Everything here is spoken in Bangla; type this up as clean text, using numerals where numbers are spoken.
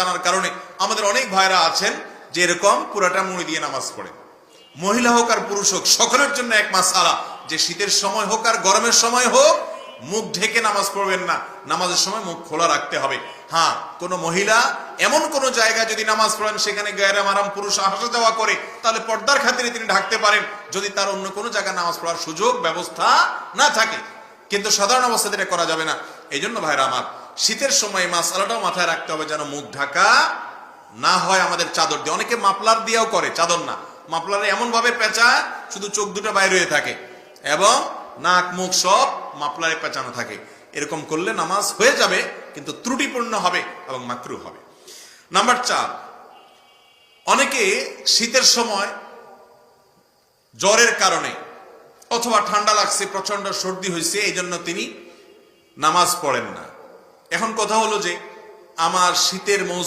জানার কারণে আমাদের অনেক ভাইরা আছেন যে এরকম পুরাটা মুড়ি দিয়ে নামাজ পড়ে। মহিলা হোক আর পুরুষ হোক, সকলের জন্য এক মাসআলা যে শীতের সময় হোক আর গরমের সময় হোক মুখ ঢেকে নামাজ পড়বেন না, নামাজের সময় মুখ খোলা রাখতে হবে। হ্যাঁ, কোন মহিলা এমন কোন জায়গায় যদি নামাজ পড়েন সেখানে গায়রে মারাম পুরুষ আসা যাওয়া করে, তাহলে পর্দার খাতিরে তিনি ঢাকতে পারেন, যদি তার অন্য কোনো জায়গায় নামাজ পড়ার সুযোগ ব্যবস্থা না থাকে। কিন্তু সাধারণ অবস্থাতে এটা করা যাবে না। এই জন্য ভাইরা আমার, শীতের সময় মাসআলাটাও মাথায় রাখতে হবে যেন মুখ ঢাকা না হয় আমাদের চাদর দিয়ে। অনেকে মাফলার দিয়েও করে, চাদর না, মাফলারে এমন ভাবে পেঁচায় শুধু চোখ দুটো বাইরে হয়ে থাকে এবং নাক মুখ সব মাফলারে পেঁচানো থাকে। এরকম করলে নামাজ হয়ে যাবে কিন্তু ত্রুটিপূর্ণ হবে এবং মাকরুহ হবে। নাম্বার 4, অনেকে শীতের সময় জ্বরের কারণে অথবা ঠান্ডা লাগছে, প্রচন্ড সর্দি হয়েছে, এই জন্য তিনি নামাজ পড়েন না। এখন কথা হলো যে আমার শীতের মৌসুম